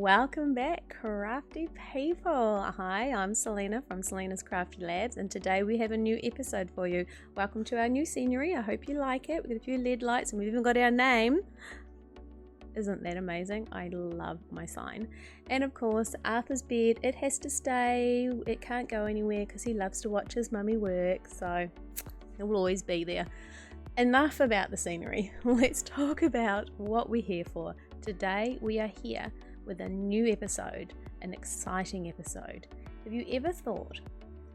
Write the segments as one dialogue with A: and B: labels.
A: Welcome back, crafty people. Hi, I'm Selena from Selena's Crafty Labs, and today we have a new episode for you. Welcome to our new scenery. I hope you like it. We've got a few LED lights and we've even got our name. Isn't that amazing? I love my sign. And of course, Arthur's bed, it has to stay. It can't go anywhere because he loves to watch his mummy work, so it will always be there. Enough about the scenery. Let's talk about what we're here for. Today we are here with a new episode, an exciting episode. Have you ever thought,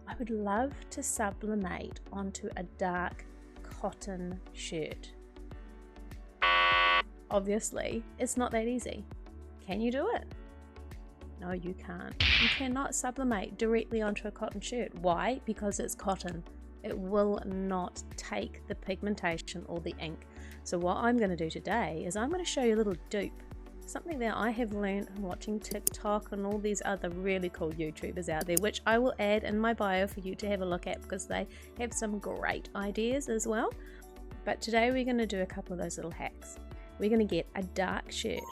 A: I would love to sublimate onto a dark cotton shirt? Obviously, it's not that easy. Can you do it? No, you can't. You cannot sublimate directly onto a cotton shirt. Why? Because it's cotton. It will not take the pigmentation or the ink. So what I'm going to do today is I'm going to show you a little dupe. Something that I have learned watching TikTok and all these other really cool YouTubers out there, which I will add in my bio for you to have a look at because they have some great ideas as well. But today we're going to do a couple of those little hacks. We're going to get a dark shirt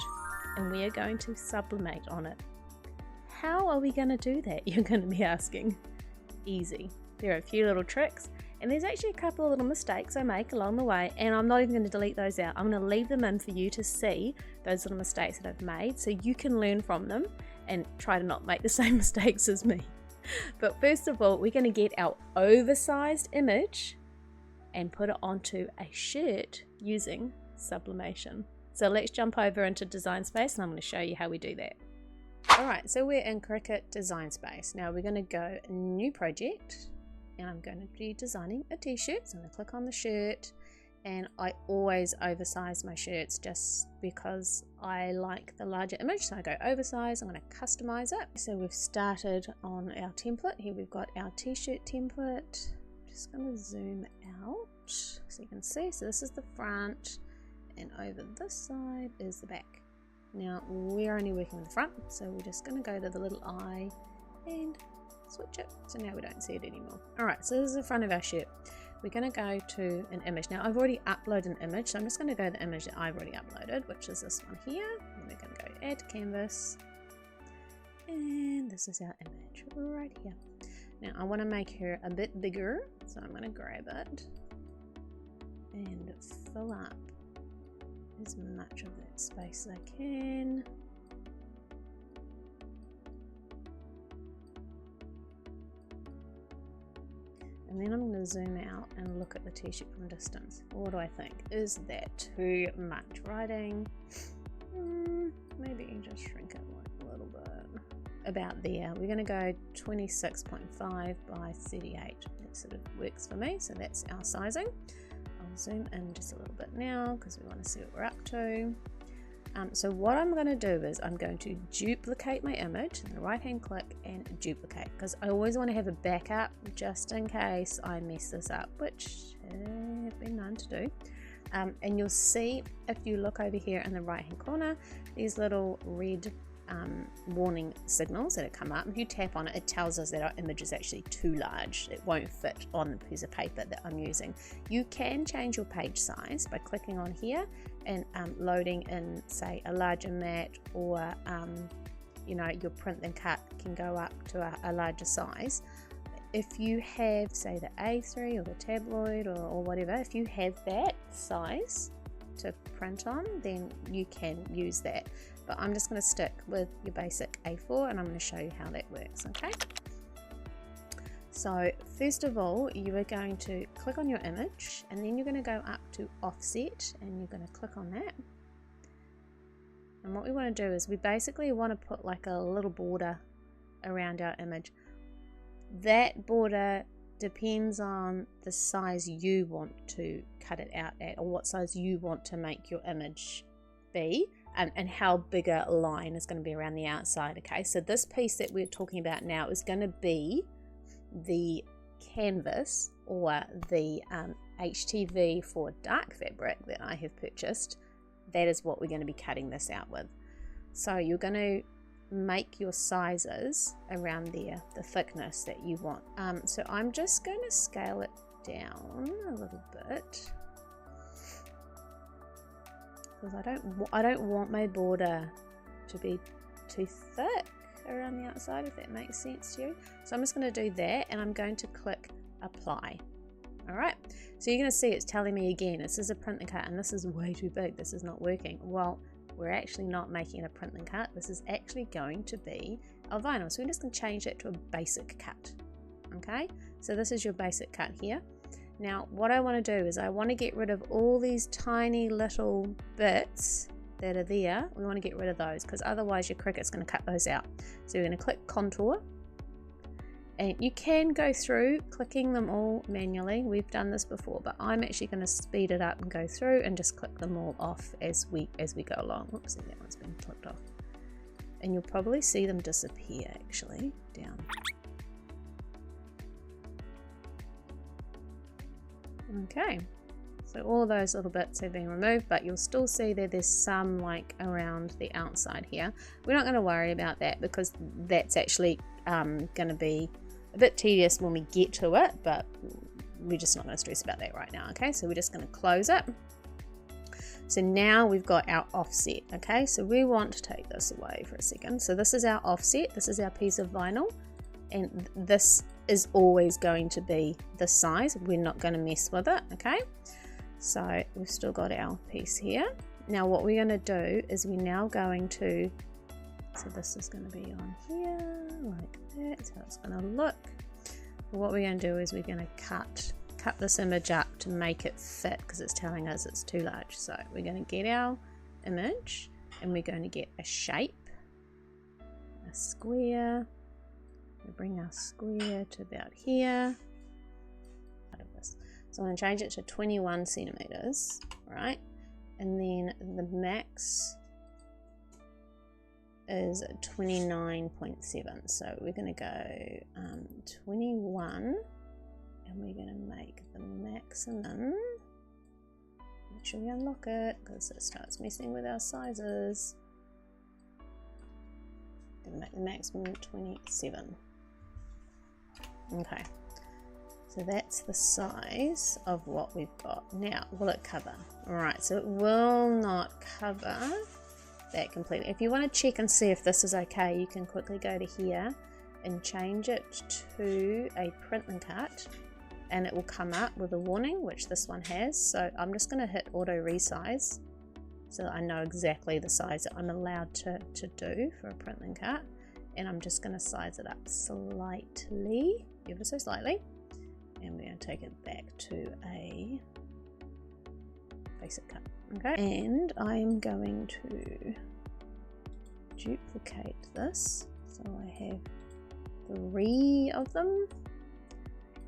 A: and we are going to sublimate on it. How are we going to do that? You're going to be asking. Easy. There are a few little tricks. And there's actually a couple of little mistakes I make along the way, and I'm not even going to delete those out. I'm going to leave them in for you to see those little mistakes that I've made so you can learn from them and try to not make the same mistakes as me. But first of all, we're going to get our oversized image and put it onto a shirt using sublimation. So let's jump over into Design Space and I'm going to show you how we do that. Alright, so we're in Cricut Design Space. Now we're going to go New Project. And I'm going to be designing a t-shirt, so I'm going to click on the shirt, and I always oversize my shirts just because I like the larger image, so I go oversize. I'm going to customize it. So we've started on our template. Here we've got our t-shirt template. Just going to zoom out so you can see. So this is the front, and over this side is the back. Now we're only working with the front, so we're just going to go to the little eye and switch it, so now we don't see it anymore. Alright, so this is the front of our shirt. We're going to go to an image. Now I've already uploaded an image, so I'm just going to go to the image that I've already uploaded, which is this one here. And we're going to go add to canvas, and this is our image right here. Now I want to make her a bit bigger, so I'm going to grab it and fill up as much of that space as I can. And then I'm going to zoom out and look at the t-shirt from a distance. What do I think? Is that too much writing? Maybe just shrink it like a little bit. About there. We're going to go 26.5 by 38. That sort of works for me. So that's our sizing. I'll zoom in just a little bit now because we want to see what we're up to. So what I'm going to do is I'm going to duplicate my image, and right hand click and duplicate, because I always want to have a backup just in case I mess this up, which have been known to do. And you'll see, if you look over here in the right hand corner, these little red warning signals that have come up. If you tap on it, it tells us that our image is actually too large. It won't fit on the piece of paper that I'm using. You can change your page size by clicking on here and loading in, say, a larger mat, or you know, your print and cut can go up to a larger size. If you have, say, the A3 or the tabloid or whatever, if you have that size to print on, then you can use that. But I'm just going to stick with your basic A4 and I'm going to show you how that works, okay? So first of all, you are going to click on your image, and then you're going to go up to offset and you're going to click on that. And what we want to do is we basically want to put like a little border around our image. That border depends on the size you want to cut it out at, or what size you want to make your image be, and how big a line is going to be around the outside. Okay, so this piece that we're talking about now is going to be the canvas, or the HTV for dark fabric that I have purchased. That is what we're going to be cutting this out with. So you're going to make your sizes around there, the thickness that you want. So I'm just going to scale it down a little bit because I don't want my border to be too thick around the outside, if that makes sense to you. So I'm just going to do that, and I'm going to click apply. Alright, so you're going to see it's telling me again, this is a print and cut, and this is way too big, this is not working. Well, we're actually not making a print and cut, this is actually going to be our vinyl. So we're just going to change it to a basic cut. Okay, so this is your basic cut here. Now what I want to do is I want to get rid of all these tiny little bits that are there. We want to get rid of those because otherwise your Cricut's going to cut those out. So we're going to click contour, and you can go through clicking them all manually. We've done this before, but I'm actually going to speed it up and go through and just click them all off as we go along. Oops, that one's been clicked off, and you'll probably see them disappear actually down. Okay, so all of those little bits have been removed, but you'll still see that there's some like around the outside here. We're not going to worry about that because that's actually going to be a bit tedious when we get to it, but we're just not going to stress about that right now. Okay, so we're just going to close it. So now we've got our offset. Okay, so we want to take this away for a second. So this is our offset, this is our piece of vinyl, and this is always going to be this size. We're not going to mess with it. Okay, so we've still got our piece here. Now what we're going to do is we're now going to, so this is going to be on here like that. That's how it's going to look. What we're going to do is we're going to cut this image up to make it fit because it's telling us it's too large. So we're going to get our image and we're going to get a shape, a square. We bring our square to about here. So I'm going to change it to 21 centimeters, right? And then the max is 29.7. So we're going to go 21, and we're going to make the maximum. Make sure we unlock it because it starts messing with our sizes. Going to make the maximum 27. Okay, so that's the size of what we've got. Now, will it cover? Alright, so it will not cover that completely. If you want to check and see if this is okay, you can quickly go to here and change it to a print and cut, and it will come up with a warning, which this one has. So I'm just going to hit auto resize so that I know exactly the size that I'm allowed to do for a print and cut. And I'm just going to size it up slightly, ever so slightly, and we're going to take it back to a basic cut. Okay, and I'm going to duplicate this so I have 3 of them.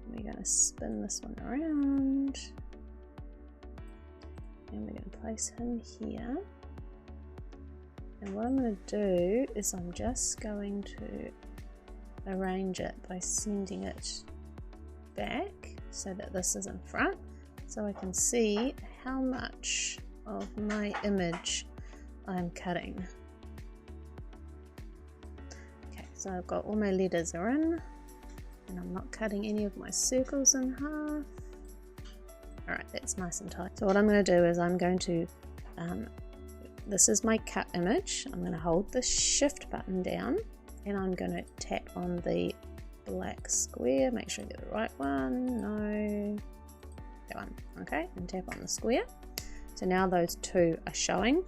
A: We're going to spin this one around, and we're going to place him here. And what I'm going to do is I'm just going to arrange it by sending it back so that this is in front, so I can see how much of my image I'm cutting. Okay, so I've got all my letters are in, and I'm not cutting any of my circles in half. Alright, that's nice and tight. So what I'm going to do is I'm going to this is my cut image. I'm going to hold the shift button down, and I'm going to tap on the black square. Make sure I get the right one. No, that one. Okay, and tap on the square. So now those 2 are showing,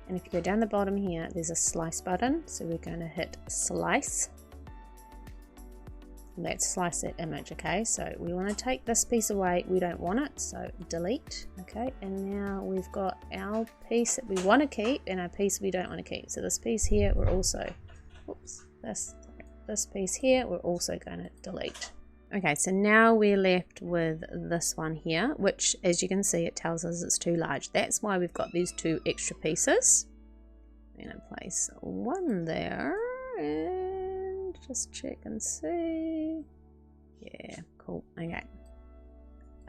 A: and if you go down the bottom here, there's a slice button. So we're going to hit slice. Let's slice that image. Okay, so we want to take this piece away, we don't want it, so delete. Okay, and now we've got our piece that we want to keep and our piece we don't want to keep. So this piece here we're also, oops, this piece here we're also going to delete. Okay, so now we're left with this one here, which as you can see it tells us it's too large. That's why we've got these 2 extra pieces. I'm going to place one there and just check and see. Yeah, cool.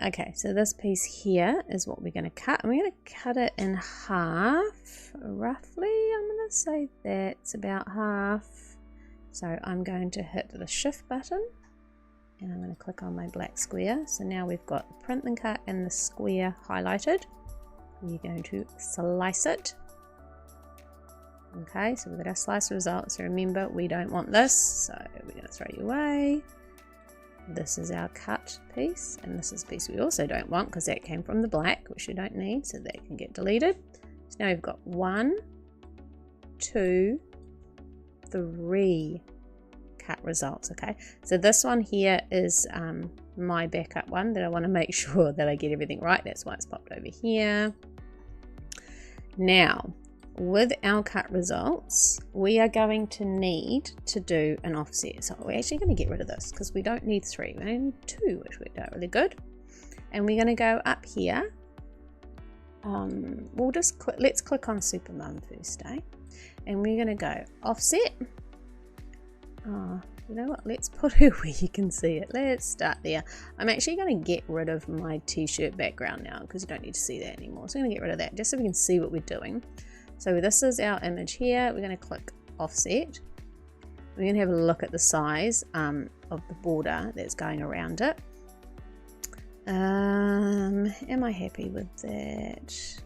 A: Okay, so this piece here is what we're going to cut, and we're going to cut it in half roughly. I'm going to say that's about half. So I'm going to hit the shift button, and I'm going to click on my black square. So now we've got the print and cut and the square highlighted. We're going to slice it Okay, so we've got our slice results. So remember, we don't want this, so we're going to throw you away. This is our cut piece, and this is the piece we also don't want because that came from the black, which we don't need, so that can get deleted. So now we've got 1, 2, 3 cut results. Okay, so this one here is my backup one that I want to make sure that I get everything right. That's why it's popped over here. Now, with our cut results, we are going to need to do an offset. So we're actually going to get rid of this because we don't need 3, we only need 2, which worked out really good. And we're going to go up here. We'll just let's click on Supermum first, eh? And we're going to go offset. You know what? Let's put her where you can see it. Let's start there. I'm actually going to get rid of my t-shirt background now because you don't need to see that anymore. So I'm going to get rid of that just so we can see what we're doing. So this is our image here. We're going to click offset. We're going to have a look at the size of the border that's going around it. Am I happy with that?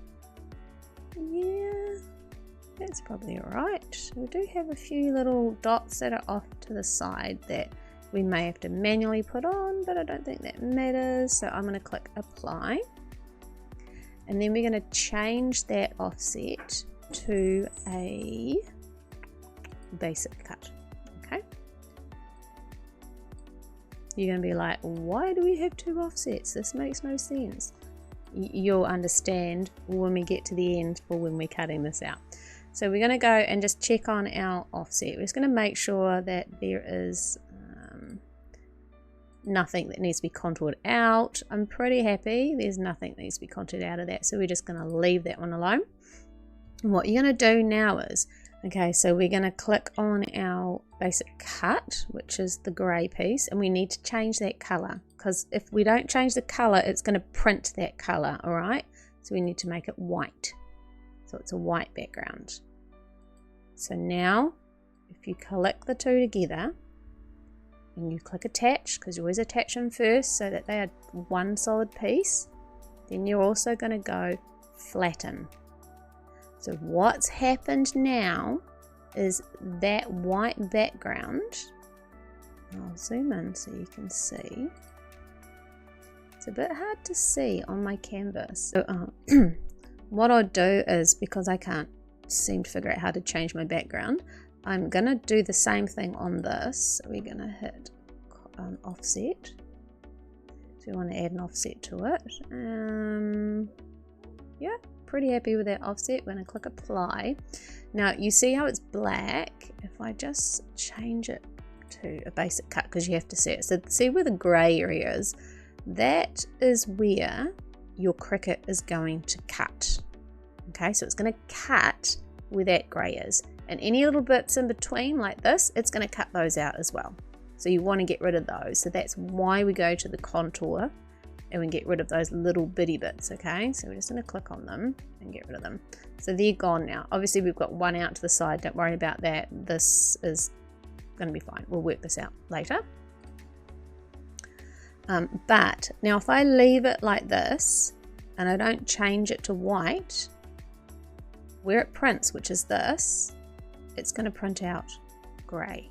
A: Yeah, that's probably alright. We do have a few little dots that are off to the side that we may have to manually put on, but I don't think that matters. So I'm going to click apply. And then we're going to change that offset to a basic cut. Okay, you're going to be like, why do we have 2 offsets? This makes no sense. You'll understand when we get to the end for when we're cutting this out. So we're going to go and just check on our offset. We're just going to make sure that there is nothing that needs to be contoured out. I'm pretty happy there's nothing that needs to be contoured out of that, so we're just going to leave that one alone. And what you're going to do now is, okay, so we're going to click on our basic cut, which is the grey piece, and we need to change that colour, because if we don't change the colour, it's going to print that colour, all right? So we need to make it white. So it's a white background. So now, if you click the 2 together, and you click attach, because you always attach them first so that they are one solid piece, then you're also going to go flatten. So what's happened now is that white background, I'll zoom in so you can see, it's a bit hard to see on my canvas. So what I'll do is, because I can't seem to figure out how to change my background, I'm going to do the same thing on this. So we're going to hit offset. So we want to add an offset to it. Yeah, pretty happy with that offset. We're going to click apply. Now you see how it's black. If I just change it to a basic cut, because you have to see it. So see where the grey area is? That is where your Cricut is going to cut. Okay, so it's going to cut where that grey is. And any little bits in between like this, it's going to cut those out as well. So you want to get rid of those. So that's why we go to the contour and we get rid of those little bitty bits, okay? So we're just going to click on them and get rid of them. So they're gone now. Obviously we've got one out to the side, don't worry about that. This is going to be fine. We'll work this out later. But now if I leave it like this and I don't change it to white, where it prints, which is this, it's going to print out grey.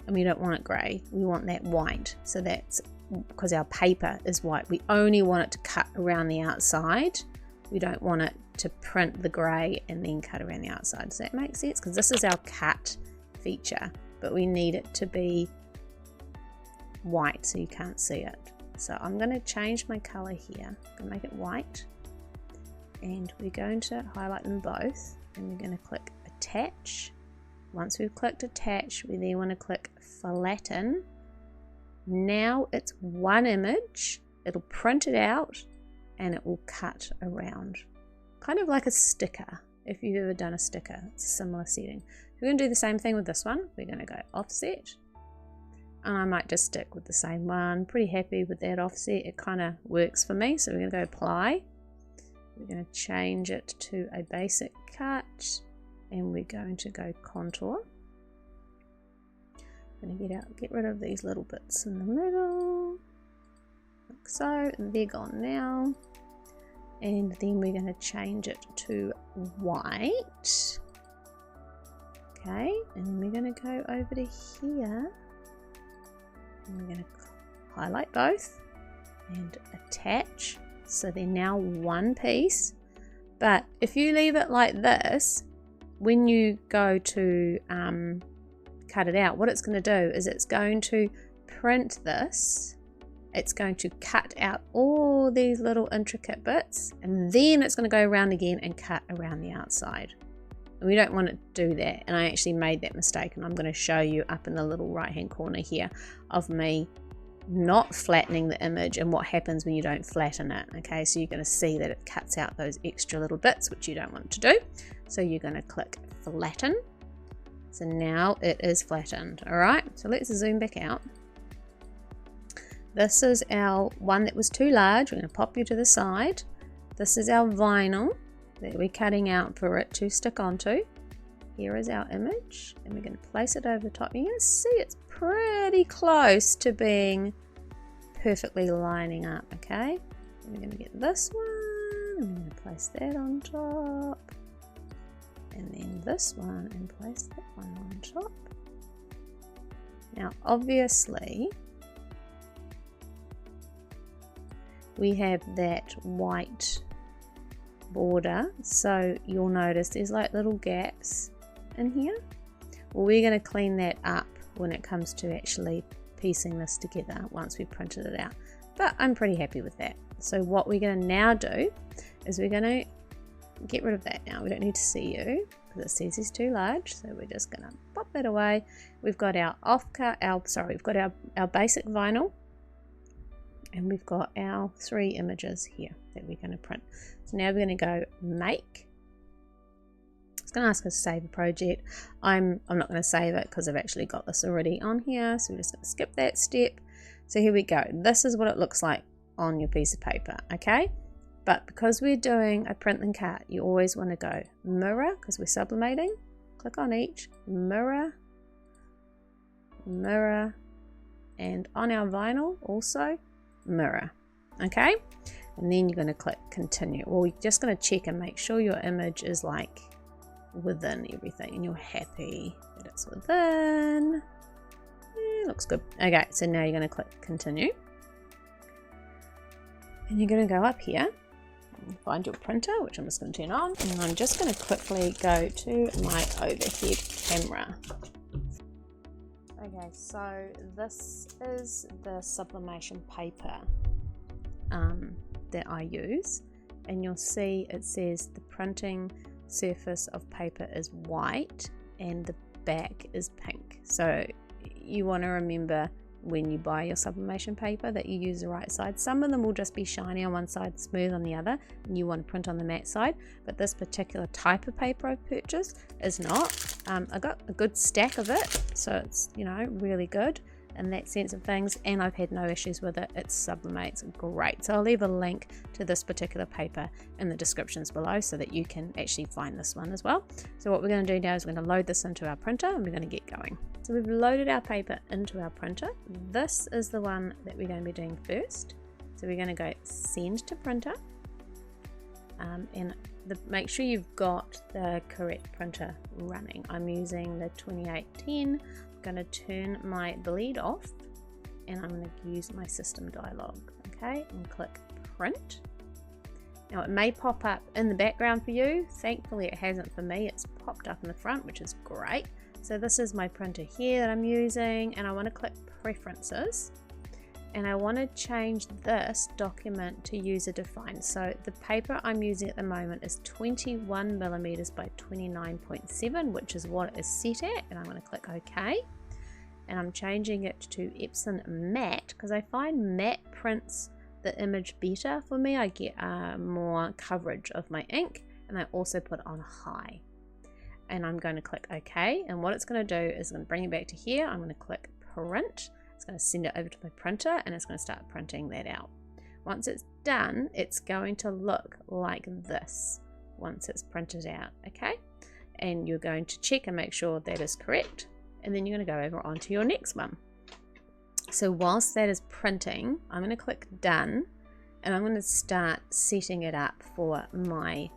A: And we don't want it grey, we want that white. So that's because our paper is white. We only want it to cut around the outside. We don't want it to print the grey and then cut around the outside. Does that make sense? Because this is our cut feature, but we need it to be white so you can't see it. So I'm going to change my colour here. I'm going to make it white. And we're going to highlight them both. And we're going to click attach. Once we've clicked attach, we then want to click flatten. Now it's one image, it'll print it out and it will cut around. Kind of like a sticker, if you've ever done a sticker, it's a similar setting. We're going to do the same thing with this one. We're going to go offset. And I might just stick with the same one. Pretty happy with that offset, it kind of works for me. So we're going to go apply. We're going to change it to a basic cut. And we're going to go contour. I'm going to get rid of these little bits in the middle, like so, and they're gone now. and then we're going to change it to white. Okay, and then we're going to go over to here, and we're going to highlight both and attach, so they're now one piece. But if you leave it like this, when you go to cut it out, what it's going to do is it's going to print this. It's going to cut out all these little intricate bits, and then it's going to go around again and cut around the outside. And we don't want to do that, and I actually made that mistake, and I'm going to show you up in the little right hand corner here of me not flattening the image and what happens when you don't flatten it. Okay, so you're going to see that it cuts out those extra little bits which you don't want to do. So you're going to click flatten. So now it is flattened. All right, so let's zoom back out. This is our one that was too large. We're going to pop you to the side. This is our vinyl that we're cutting out for it to stick onto. Here is our image, and we're going to place it over the top. You're going to see it's pretty close to being perfectly lining up. Okay, and we're going to get this one, and we're going to place that on top, and then this one, and place that one on top. Now obviously we have that white border, so you'll notice there's like little gaps in here. Well, we're going to clean that up when it comes to actually piecing this together once we've printed it out, but I'm pretty happy with that. So what we're going to now do is we're going to get rid of that. Now we don't need to see you because it says it's too large, so we're just going to pop that away. We've got our we've got our basic vinyl, and we've got our 3 images here that we're going to print. So now we're going to go make. It's going to ask us to save a project. I'm not going to save it because I've actually got this already on here, so we're just going to skip that step. So here we go. This is what it looks like on your piece of paper, okay? But because we're doing a print and cut, you always want to go mirror, because we're sublimating. Click on each, mirror, mirror, and on our vinyl also mirror. Okay, and then you're going to click continue. Well, we're just going to check and make sure your image is like within everything and you're happy that it's within. Yeah, looks good. Okay, so now you're going to click continue, and you're going to go up here and find your printer, which I'm just going to turn on, and I'm just going to quickly go to my overhead camera. Okay, so this is the sublimation paper that I use, and you'll see it says the printing surface of paper is white and the back is pink. So you want to remember when you buy your sublimation paper that you use the right side. Some of them will just be shiny on one side, smooth on the other, and you want to print on the matte side, but this particular type of paper I've purchased is not. I got a good stack of it, so it's, you know, really good in that sense of things, and I've had no issues with it. It sublimates great. So I'll leave a link to this particular paper in the descriptions below so that you can actually find this one as well. So what we're going to do now is we're going to load this into our printer, and we're going to get going. So we've loaded our paper into our printer. This is the one that we're going to be doing first. So we're going to go send to printer, and make sure you've got the correct printer running. I'm using the 2810. I'm going to turn my bleed off, and I'm going to use my system dialog. Okay, and click print. Now it may pop up in the background for you. Thankfully it hasn't for me. It's popped up in the front, which is great. So this is my printer here that I'm using, and I want to click preferences, and I want to change this document to user defined. So the paper I'm using at the moment is 21mm by 29.7, which is what it is set at, and I'm going to click OK. And I'm changing it to Epson matte because I find matte prints the image better for me. I get more coverage of my ink, and I also put on high. And I'm going to click OK, and what it's going to do is I'm going to bring it back to here. I'm going to click print. It's going to send it over to my printer, and it's going to start printing that out. Once it's done, it's going to look like this once it's printed out. Okay, and you're going to check and make sure that is correct, and then you're going to go over onto your next one. So whilst that is printing, I'm going to click done, and I'm going to start setting it up for my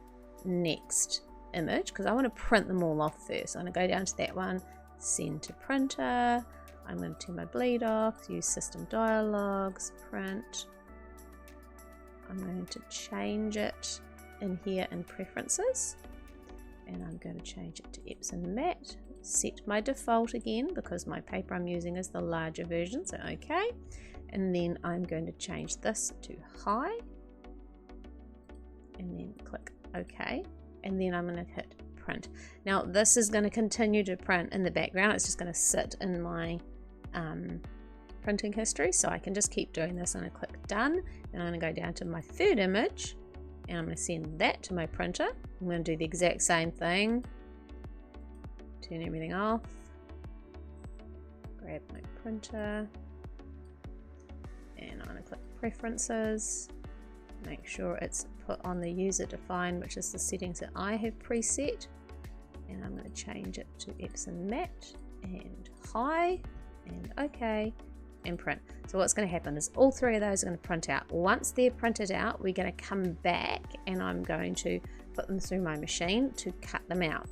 A: next image because I want to print them all off first. I'm going to go down to that one, send to printer. I'm going to turn my bleed off, use system dialogues, print. I'm going to change it in here in preferences, and I'm going to change it to Epson matte. Set my default again because my paper I'm using is the larger version, so okay. And then I'm going to change this to high, and then click OK, and then I'm going to hit print. Now this is going to continue to print in the background. It's just going to sit in my printing history, so I can just keep doing this. I'm going to click done, and I'm going to go down to my third image, and I'm going to send that to my printer. I'm going to do the exact same thing. Turn everything off, grab my printer, and I'm going to click preferences, make sure it's put on the user defined, which is the settings that I have preset, and I'm going to change it to Epson matte and high, and OK, and print. So what's going to happen is all three of those are going to print out. Once they're printed out, we're going to come back and I'm going to put them through my machine to cut them out.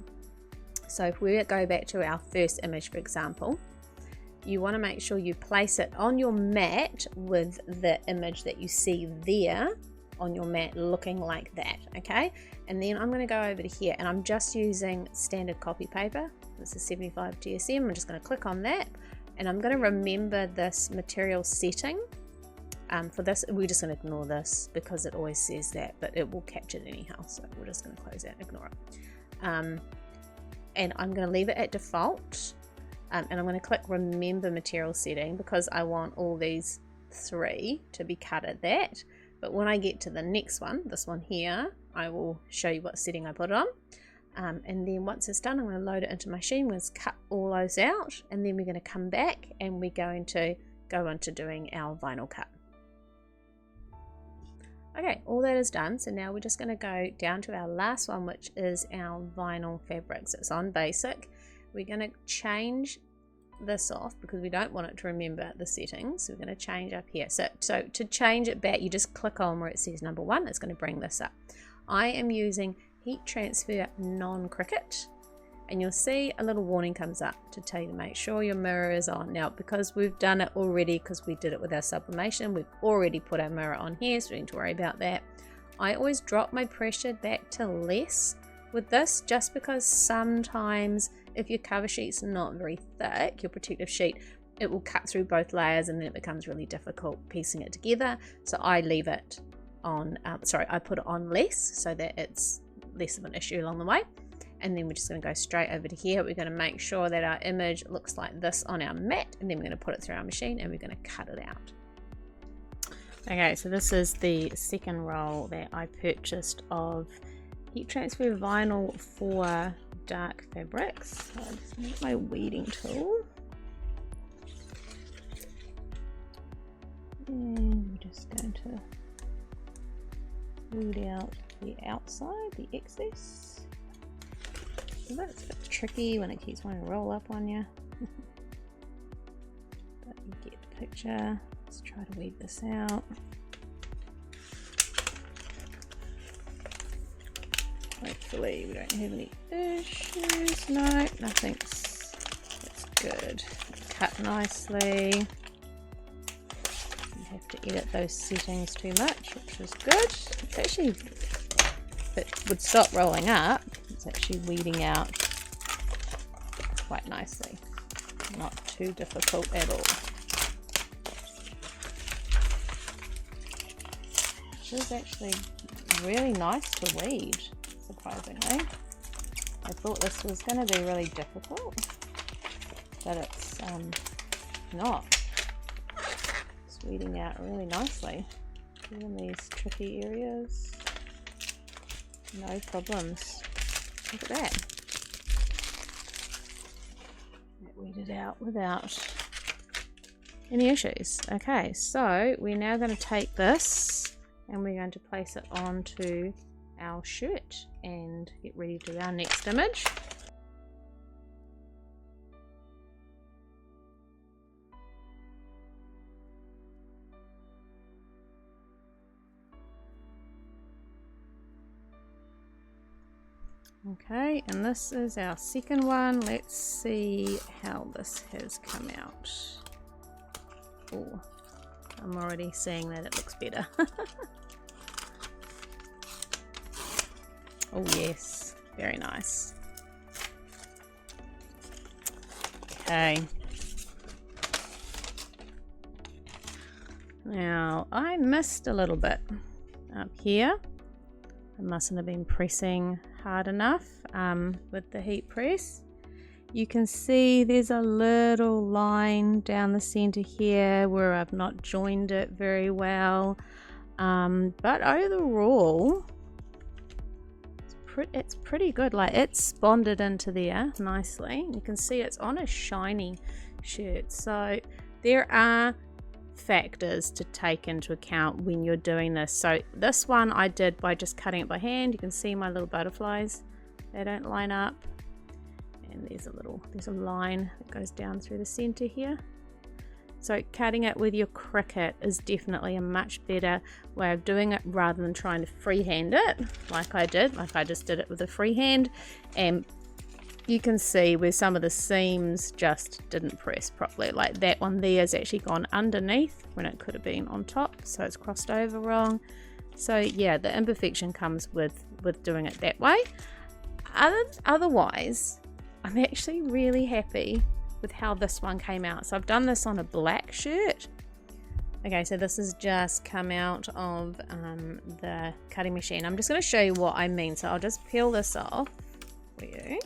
A: So if we go back to our first image, for example, you want to make sure you place it on your mat with the image that you see there on your mat looking like that, okay? And then I'm going to go over to here, and I'm just using standard copy paper. This is 75 GSM. I'm just going to click on that, and I'm going to remember this material setting. For this, we're just going to ignore this because it always says that, but it will catch it anyhow, so we're just going to close that, ignore it. And I'm going to leave it at default, and I'm going to click remember material setting because I want all these three to be cut at that. But when I get to the next one, this one here, I will show you what setting I put it on. And then once it's done, I'm going to load it into my machine. We're going to cut all those out, and then we're going to come back and we're going to go into doing our vinyl cut. Okay, all that is done, so now we're just going to go down to our last one, which is our vinyl fabrics. It's on basic. We're going to change this off because we don't want it to remember the settings. So we're going to change up here. So to change it back, you just click on where it says number 1. It's going to bring this up. I am using heat transfer non-Cricut, and you'll see a little warning comes up to tell you to make sure your mirror is on. Now, because we've done it already, because we did it with our sublimation, we've already put our mirror on here, so we don't need to worry about that. I always drop my pressure back to less with this, just because sometimes if your cover sheet's not very thick, your protective sheet, it will cut through both layers and then it becomes really difficult piecing it together. So I leave it on, I put it on less so that it's less of an issue along the way. And then we're just going to go straight over to here. We're going to make sure that our image looks like this on our mat, and then we're going to put it through our machine and we're going to cut it out. Okay, so this is the second roll that I purchased of heat transfer vinyl for dark fabrics. So I just need my weeding tool. And we're just going to weed out the outside, the excess. That's a bit tricky when it keeps wanting to roll up on you. But you get the picture. Let's try to weed this out. Hopefully we don't have any issues. No, nothing's. That's good. Cut nicely. You have to edit those settings too much, which is good. It's actually, if it would stop rolling up, it's actually weeding out quite nicely. Not too difficult at all. It is actually really nice to weed, surprisingly. I thought this was going to be really difficult, but it's not. It's weeding out really nicely. Even these tricky areas, no problems. Look at that. That weeded out without any issues. Okay, so we're now going to take this and we're going to place it onto our shirt and get ready to do our next image. Okay, and this is our second one. Let's see how this has come out. Oh, I'm already seeing that it looks better. Oh yes, very nice. Okay. Now, I missed a little bit up here. I mustn't have been pressing hard enough with the heat press. You can see there's a little line down the center here where I've not joined it very well. But overall, it's pretty good. Like, it's bonded into there nicely. You can see it's on a shiny shirt. So there are factors to take into account when you're doing this. So this one I did by just cutting it by hand. You can see my little butterflies, they don't line up, and there's a line that goes down through the center here. So cutting it with your Cricut is definitely a much better way of doing it, rather than trying to freehand it like I just did it with a freehand. And you can see where some of the seams just didn't press properly. Like that one there has actually gone underneath when it could have been on top, so it's crossed over wrong. So yeah, the imperfection comes with doing it that way. Otherwise, I'm actually really happy with how this one came out. So I've done this on a black shirt. Okay, so this has just come out of the cutting machine. I'm just going to show you what I mean. So I'll just peel this off for you.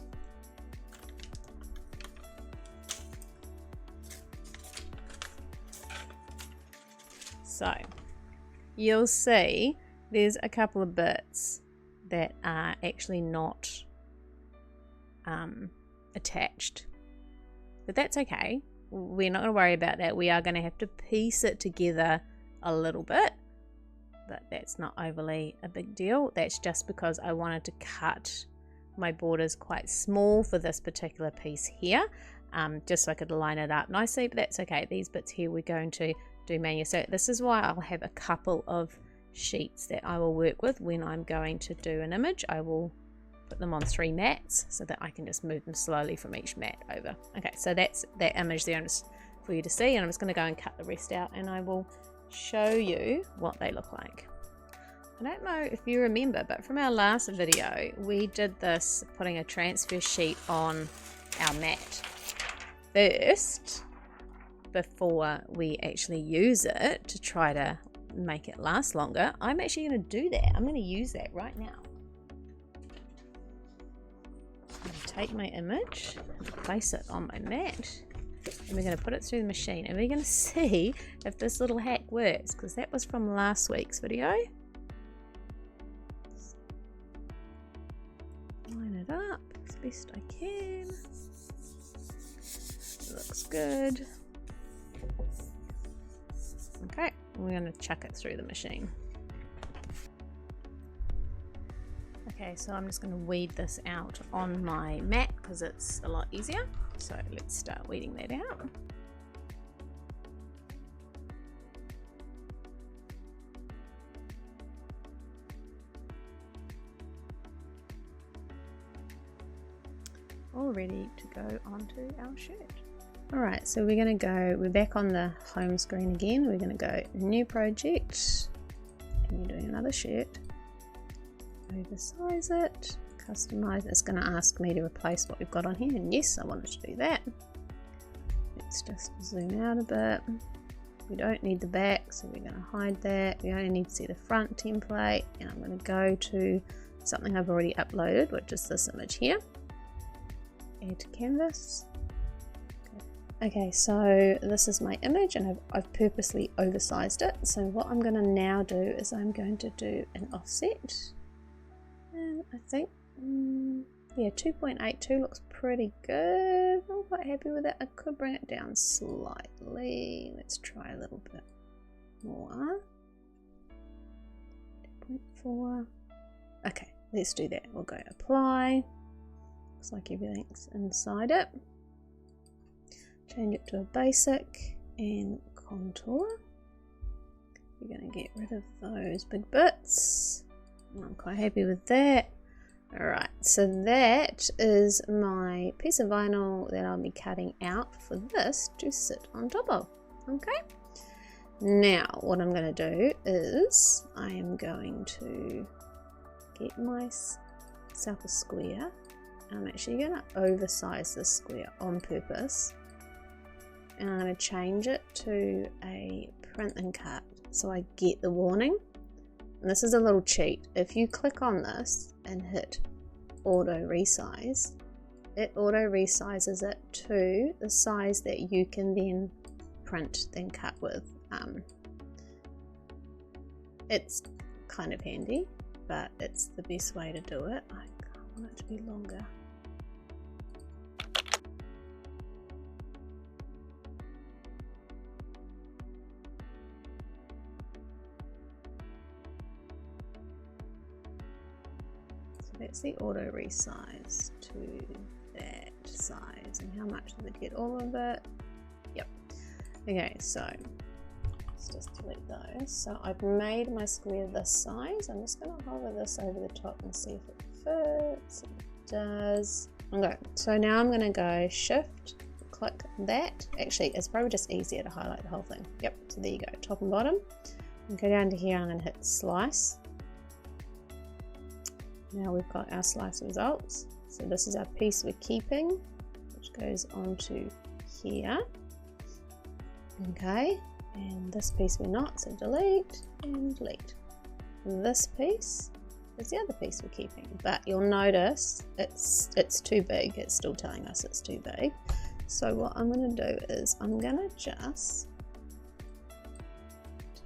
A: So you'll see there's a couple of bits that are actually not attached, but that's okay. We're not going to worry about that. We are going to have to piece it together a little bit, but that's not overly a big deal. That's just because I wanted to cut my borders quite small for this particular piece here, just so I could line it up nicely, but that's okay. These bits here we're going to do manual. So this is why I'll have a couple of sheets that I will work with when I'm going to do an image. I will put them on 3 mats so that I can just move them slowly from each mat over. Okay, so that's that image there just for you to see, and I'm just going to go and cut the rest out and I will show you what they look like. I don't know if you remember, but from our last video we did this putting a transfer sheet on our mat first before we actually use it to try to make it last longer. I'm actually going to do that. I'm going to use that right now. I'm going to take my image and place it on my mat, and we're going to put it through the machine, and we're going to see if this little hack works, because that was from last week's video. Line it up as best I can. Looks good. Okay, we're going to chuck it through the machine. Okay, so I'm just going to weed this out on my mat because it's a lot easier. So let's start weeding that out. All ready to go onto our shirt. Alright, so we're back on the home screen again. We're going to go new project, and we're doing another shirt. Oversize it, customize. It's going to ask me to replace what we've got on here, and yes, I wanted to do that. Let's just zoom out a bit. We don't need the back, so we're going to hide that. We only need to see the front template, and I'm going to go to something I've already uploaded, which is this image here. Add to canvas. Okay, so this is my image, and I've purposely oversized it. So what I'm going to now do is I'm going to do an offset, and I think yeah, 2.82 looks pretty good. I'm quite happy with it. I could bring it down slightly. Let's try a little bit more. 2.4. Okay, let's do that. We'll go apply. Looks like everything's inside it. Change it to a basic and contour. We're going to get rid of those big bits. I'm quite happy with that. Alright, so that is my piece of vinyl that I'll be cutting out for this to sit on top of. Okay, now what I'm going to do is I am going to get myself a square. I'm actually going to oversize this square on purpose, and I'm going to change it to a print and cut so I get the warning. And this is a little cheat. If you click on this and hit auto resize, it auto resizes it to the size that you can then print and cut with. It's kind of handy, but it's the best way to do it. I want it to be longer. That's the auto resize to that size. And how much does it get? All of it? Yep. Okay, so let's just delete those. So I've made my square this size. I'm just going to hover this over the top and see if it fits. It does. Okay, so now I'm going to go shift, click that. Actually, it's probably just easier to highlight the whole thing. Yep, so there you go, top and bottom. And go down to here, I'm going to hit slice. Now we've got our slice results. So this is our piece we're keeping, which goes onto here. Okay, and this piece we're not, so delete and delete. And this piece is the other piece we're keeping, but you'll notice it's too big. It's still telling us it's too big. So what I'm going to do is I'm going to just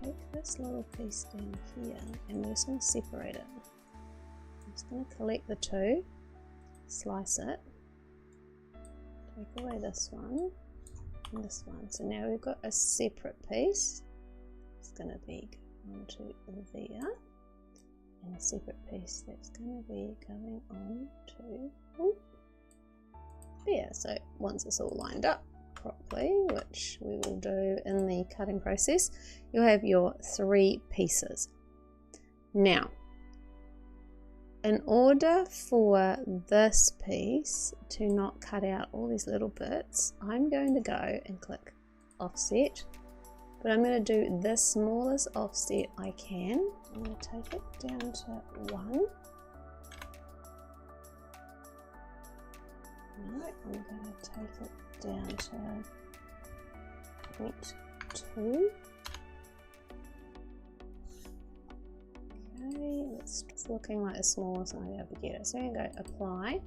A: take this little piece down here and we're just going to separate it. I'm just going to collect the two, slice it, take away this one and this one. So now we've got a separate piece. It's going to be onto there, and a separate piece that's going to be going on to there. So once it's all lined up properly, which we will do in the cutting process, you'll have your 3 pieces. Now, in order for this piece to not cut out all these little bits, I'm going to go and click offset, but I'm going to do the smallest offset I can. I'm going to take it down to 1. No, I'm going to take it down to 0.2. Okay, it's looking like the smallest I'm going to be able to get it. So I'm going to go apply,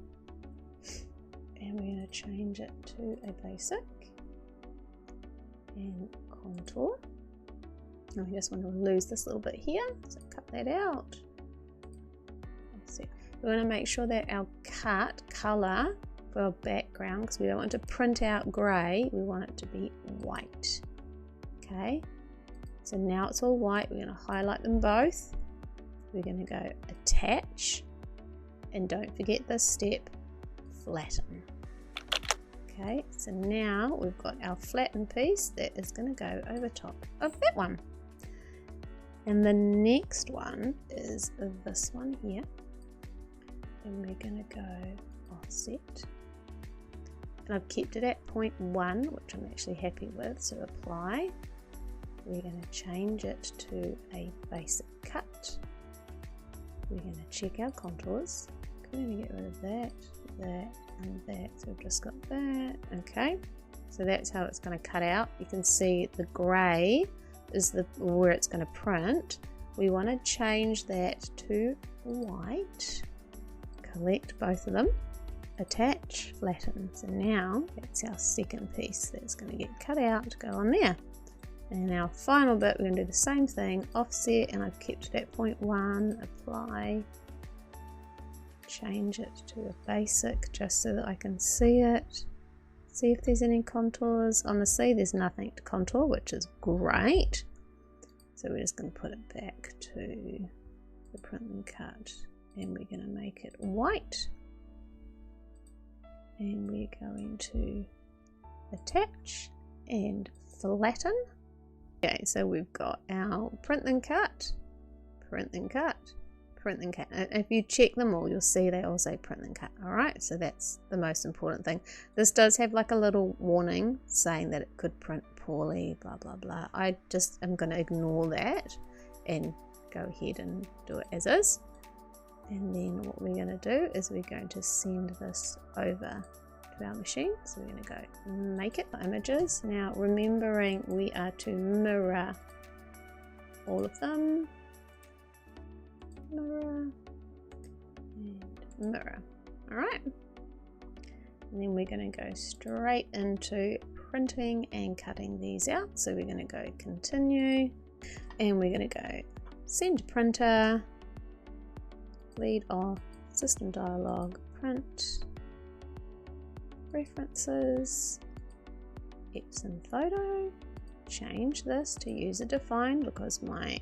A: and we're going to change it to a basic and contour. And we just want to lose this little bit here, so cut that out. Let's see. We want to make sure that our cut colour for our background, because we don't want to print out grey, we want it to be white. Okay, so now it's all white. We're going to highlight them both. We're going to go attach, and don't forget this step, flatten. Okay, so now we've got our flattened piece that is going to go over top of that one. And the next one is this one here, and we're going to go offset. And I've kept it at 0.1, which I'm actually happy with, so apply. We're going to change it to a basic cut. We're going to check our contours. We're going to get rid of that, that, and that. So we've just got that. Okay, so that's how it's going to cut out. You can see the grey is where it's going to print. We want to change that to white. Collect both of them, attach, flatten. So now that's our second piece that's going to get cut out to go on there. And our final bit, we're going to do the same thing, offset, and I've kept it at 0.1, apply, change it to a basic just so that I can see it, see if there's any contours. On the C, there's nothing to contour, which is great. So we're just going to put it back to the print and cut, and we're going to make it white. And we're going to attach and flatten. Okay, so we've got our print and cut, print and cut, print and cut. If you check them all, you'll see they all say print and cut. All right, so that's the most important thing. This does have like a little warning saying that it could print poorly, blah blah blah. I just am going to ignore that and go ahead and do it as is. And then what we're going to do is we're going to send this over to our machine. So we're going to go make it images. Now remembering we are to mirror all of them. Mirror and mirror. All right. And then we're going to go straight into printing and cutting these out. So we're going to go continue and we're going to go send to printer, bleed off, system dialog, print, references, Epson photo, change this to user defined because my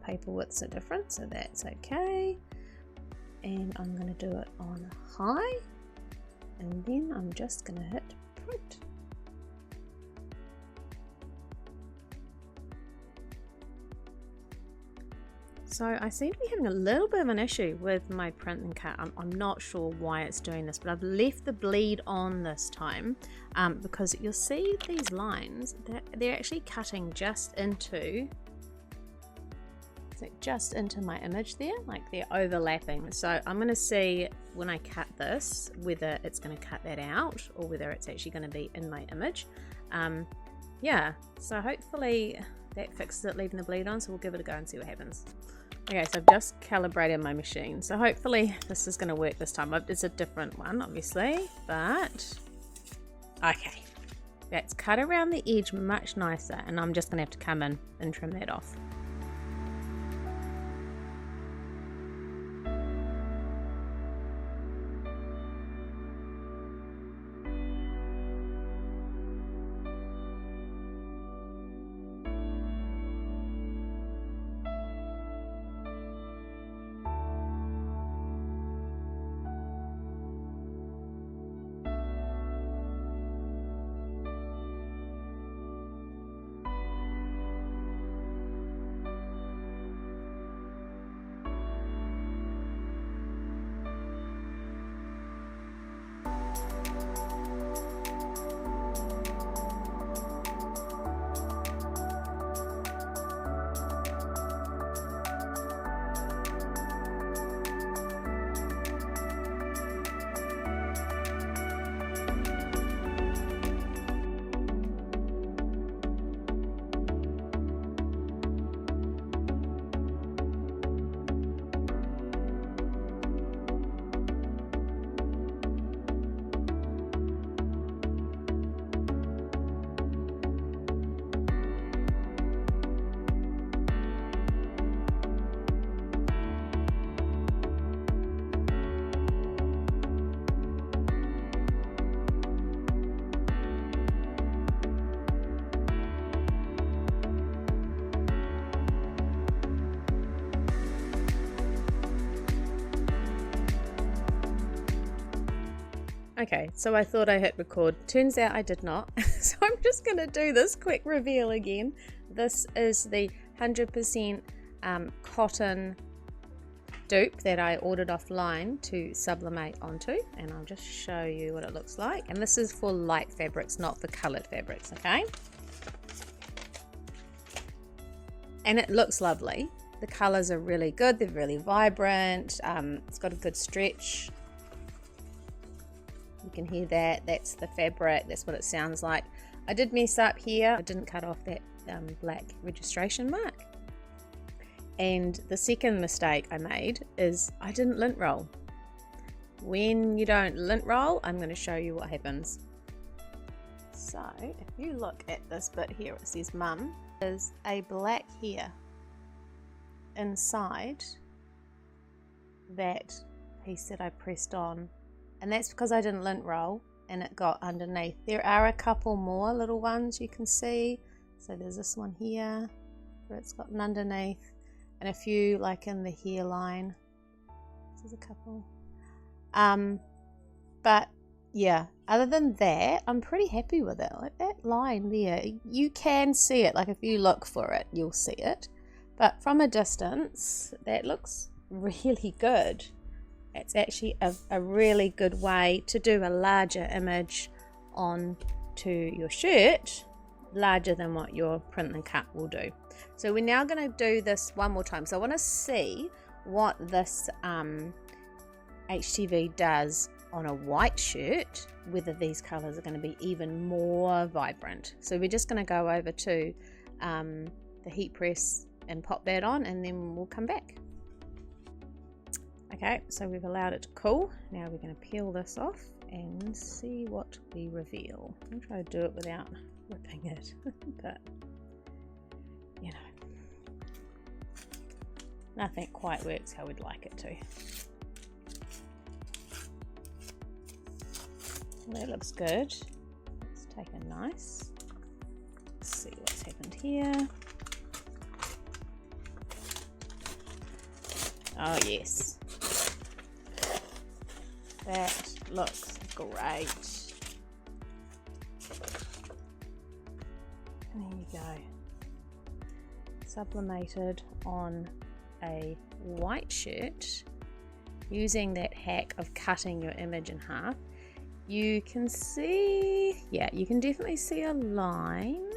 A: paper widths are different, so that's okay. And I'm going to do it on high, and then I'm just going to hit print. So I seem to be having a little bit of an issue with my print and cut. I'm not sure why it's doing this, but I've left the bleed on this time because you'll see these lines, they're actually cutting just into my image there, like they're overlapping. So I'm going to see when I cut this whether it's going to cut that out or whether it's actually going to be in my image. Yeah, so hopefully that fixes it leaving the bleed on, so we'll give it a go and see what happens. Okay, so I've just calibrated my machine, so hopefully this is going to work this time. It's a different one obviously, but okay, that's cut around the edge much nicer, and I'm just going to have to come in and trim that off. Okay, so I thought I hit record. Turns out I did not. So I'm just going to do this quick reveal again. This is the 100% cotton dupe that I ordered offline to sublimate onto, and I'll just show you what it looks like. And this is for light fabrics, not for colored fabrics, okay? And it looks lovely. The colors are really good, they're really vibrant, it's got a good stretch. You can hear that, that's the fabric, that's what it sounds like. I did mess up here, I didn't cut off that black registration mark. And the second mistake I made is I didn't lint roll. When you don't lint roll, I'm going to show you what happens. So if you look at this bit here, it says mum, there's a black hair inside that piece that I pressed on, and that's because I didn't lint roll and it got underneath. There are a couple more little ones you can see. So there's this one here where it's gotten underneath, and a few like in the hairline. There's a couple. But yeah, other than that, I'm pretty happy with it. Like that line there, you can see it. Like if you look for it, you'll see it. But from a distance, that looks really good. It's actually a really good way to do a larger image onto your shirt, larger than what your print and cut will do. So we're now going to do this one more time. So I want to see what this HTV does on a white shirt, whether these colors are going to be even more vibrant. So we're just going to go over to the heat press and pop that on, and then we'll come back. Okay, so we've allowed it to cool. Now we're going to peel this off and see what we reveal. I'll try to do it without ripping it, but you know, nothing quite works how we'd like it to. Well, that looks good. Let's take a nice. Let's see what's happened here. Oh yes, that looks great. And there you go, sublimated on a white shirt using that hack of cutting your image in half. You can see, yeah, you can definitely see a line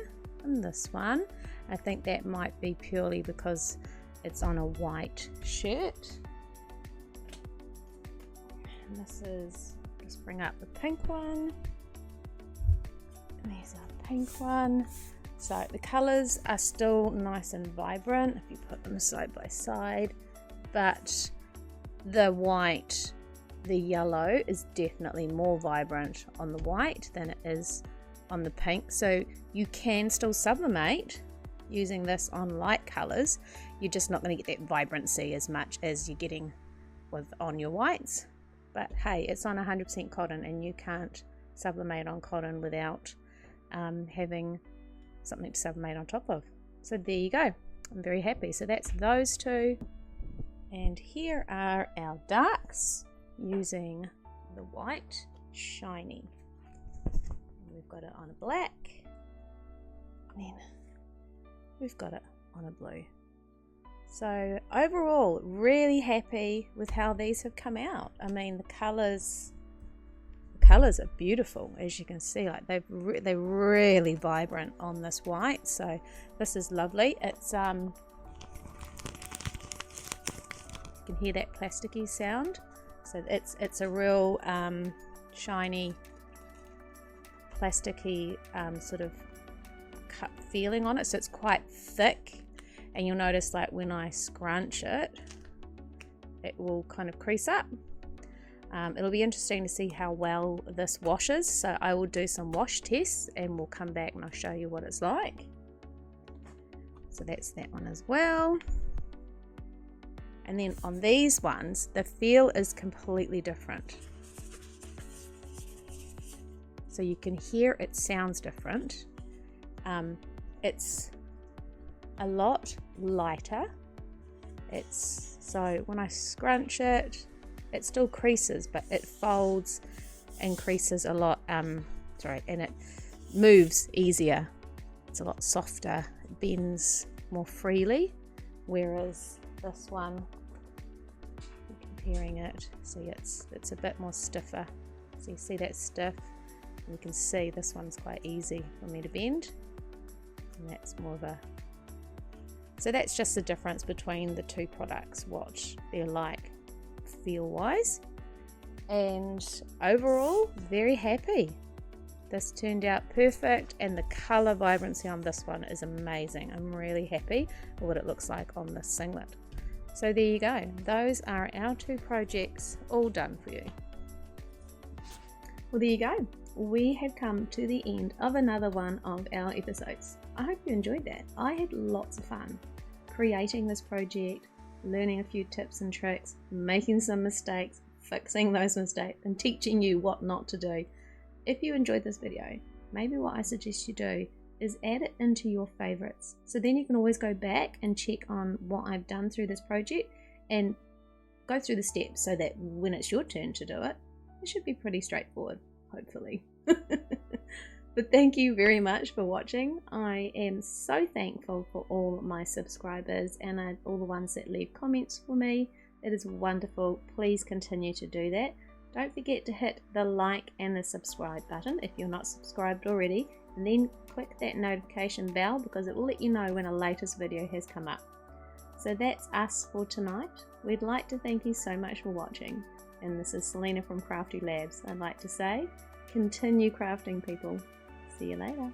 A: on this one. I think that might be purely because it's on a white shirt. And this is, just bring up the pink one. And there's our pink one. So the colors are still nice and vibrant if you put them side by side, but the white, the yellow is definitely more vibrant on the white than it is on the pink. So you can still sublimate using this on light colors. You're just not going to get that vibrancy as much as you're getting with on your whites. But hey, it's on 100% cotton, and you can't sublimate on cotton without having something to sublimate on top of. So there you go. I'm very happy. So that's those two. And here are our darks using the white shiny. We've got it on a black, and then we've got it on a blue. So overall, really happy with how these have come out. I mean, the colors are beautiful, as you can see. Like they're really vibrant on this white. So this is lovely. It's you can hear that plasticky sound. So it's a real shiny, plasticky sort of cut feeling on it. So it's quite thick, and you'll notice like when I scrunch it, it will kind of crease up. It'll be interesting to see how well this washes. So I will do some wash tests, and we'll come back and I'll show you what it's like. So that's that one as well. And then on these ones, the feel is completely different. So you can hear it sounds different. It's a lot lighter. So when I scrunch it, it still creases, but it folds and creases a lot. And it moves easier. It's a lot softer. It bends more freely, whereas this one, comparing it, see it's a bit more stiffer. So you see that stiff, and you can see this one's quite easy for me to bend, and that's more of a. So that's just the difference between the two products, what they're like feel wise. And overall, very happy. This turned out perfect, and the color vibrancy on this one is amazing. I'm really happy with what it looks like on this singlet. So there you go. Those are our two projects all done for you. Well, there you go. We have come to the end of another one of our episodes. I hope you enjoyed that. I had lots of fun creating this project, learning a few tips and tricks, making some mistakes, fixing those mistakes, and teaching you what not to do. If you enjoyed this video, maybe what I suggest you do is add it into your favorites. So then you can always go back and check on what I've done through this project and go through the steps, so that when it's your turn to do it, it should be pretty straightforward, hopefully. But thank you very much for watching. I am so thankful for all my subscribers and all the ones that leave comments for me. It is wonderful. Please continue to do that. Don't forget to hit the like and the subscribe button if you're not subscribed already, and then click that notification bell because it will let you know when a latest video has come up. So that's us for tonight. We'd like to thank you so much for watching, and this is Selena from Crafty Labs. I'd like to say, continue crafting, people. See you later.